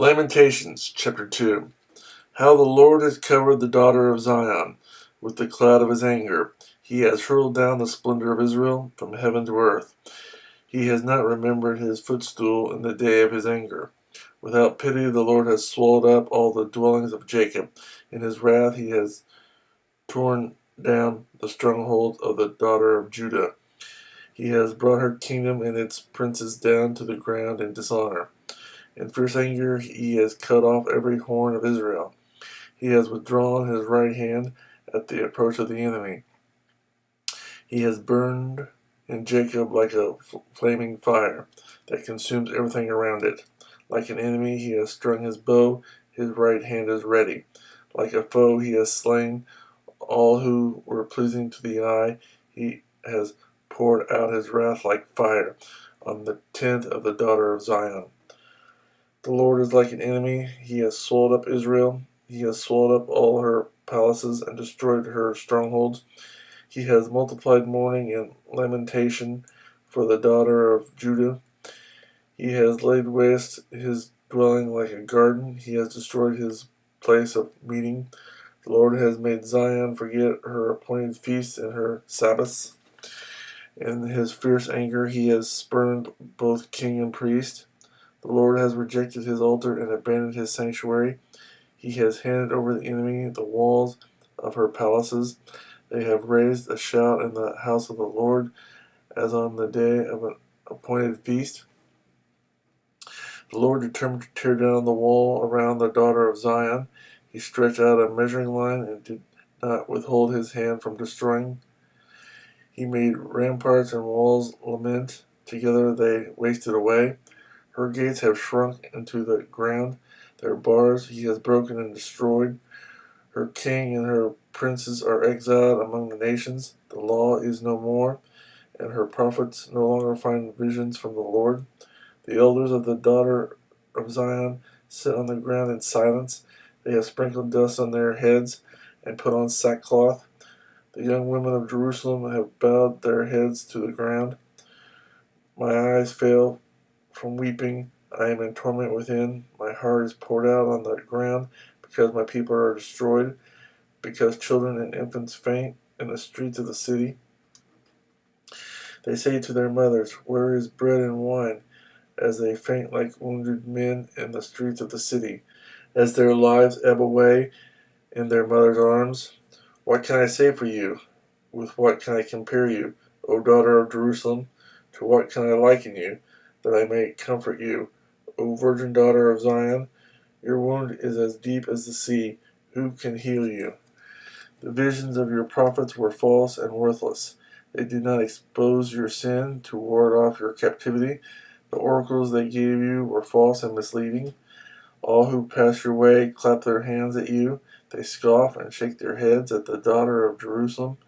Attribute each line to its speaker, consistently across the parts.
Speaker 1: Lamentations, chapter 2. How the Lord has covered the daughter of Zion with the cloud of his anger. He has hurled down the splendor of Israel from heaven to earth. He has not remembered his footstool in the day of his anger. Without pity the Lord has swallowed up all the dwellings of Jacob. In his wrath he has torn down the strongholds of the daughter of Judah. He has brought her kingdom and its princes down to the ground in dishonor. In fierce anger he has cut off every horn of Israel. He has withdrawn his right hand at the approach of the enemy. He has burned in Jacob like a flaming fire that consumes everything around it. Like an enemy he has strung his bow, his right hand is ready. Like a foe he has slain all who were pleasing to the eye. He has poured out his wrath like fire on the tent of the daughter of Zion. The Lord is like an enemy. He has swallowed up Israel. He has swallowed up all her palaces and destroyed her strongholds. He has multiplied mourning and lamentation for the daughter of Judah. He has laid waste his dwelling like a garden. He has destroyed his place of meeting. The Lord has made Zion forget her appointed feasts and her Sabbaths. In his fierce anger he has spurned both king and priest. The Lord has rejected his altar and abandoned his sanctuary. He has handed over the enemy the walls of her palaces. They have raised a shout in the house of the Lord, as on the day of an appointed feast. The Lord determined to tear down the wall around the daughter of Zion. He stretched out a measuring line and did not withhold his hand from destroying. He made ramparts and walls lament. Together they wasted away. Her gates have shrunk into the ground. Their bars he has broken and destroyed. Her king and her princes are exiled among the nations. The law is no more, and her prophets no longer find visions from the Lord. The elders of the daughter of Zion sit on the ground in silence. They have sprinkled dust on their heads and put on sackcloth. The young women of Jerusalem have bowed their heads to the ground. My eyes fail from weeping. I am in torment within. My heart is poured out on the ground because my people are destroyed, because children and infants faint in the streets of the city. They say to their mothers, "Where is bread and wine?" as they faint like wounded men in the streets of the city, as their lives ebb away in their mother's arms. What can I say for you? With what can I compare you, O daughter of Jerusalem? To what can I liken you, that I may comfort you? O virgin daughter of Zion, your wound is as deep as the sea. Who can heal you? The visions of your prophets were false and worthless. They did not expose your sin to ward off your captivity. The oracles they gave you were false and misleading. All who pass your way clap their hands at you. They scoff and shake their heads at the daughter of Jerusalem.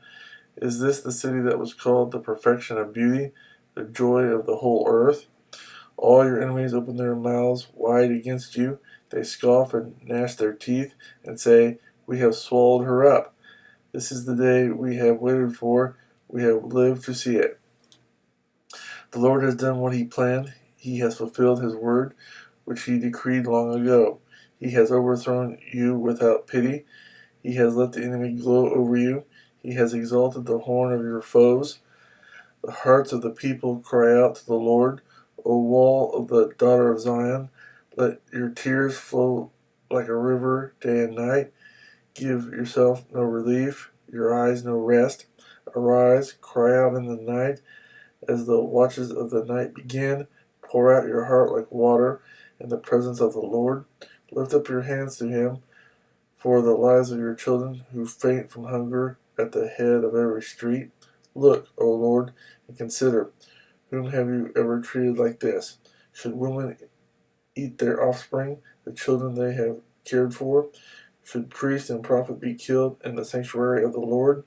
Speaker 1: Is this the city that was called the perfection of beauty, the joy of the whole earth? All your enemies open their mouths wide against you. They scoff and gnash their teeth and say, "We have swallowed her up. This is the day we have waited for. We have lived to see it." The Lord has done what he planned. He has fulfilled his word, which he decreed long ago. He has overthrown you without pity. He has let the enemy gloat over you. He has exalted the horn of your foes. The hearts of the people cry out to the Lord. O wall of the daughter of Zion, let your tears flow like a river day and night. Give yourself no relief, your eyes no rest. Arise, cry out in the night. As the watches of the night begin, pour out your heart like water in the presence of the Lord. Lift up your hands to him for the lives of your children who faint from hunger at the head of every street. Look, O Lord, and consider, whom have you ever treated like this? Should women eat their offspring, the children they have cared for? Should priest and prophet be killed in the sanctuary of the Lord?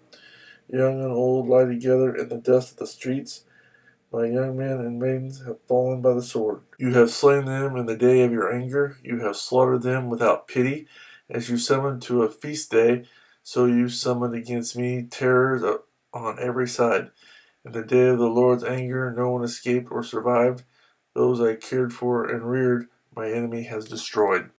Speaker 1: Young and old lie together in the dust of the streets. My young men and maidens have fallen by the sword. You have slain them in the day of your anger. You have slaughtered them without pity. As you summoned to a feast day, so you summoned against me terrors on every side. In the day of the Lord's anger, no one escaped or survived. Those I cared for and reared my enemy has destroyed.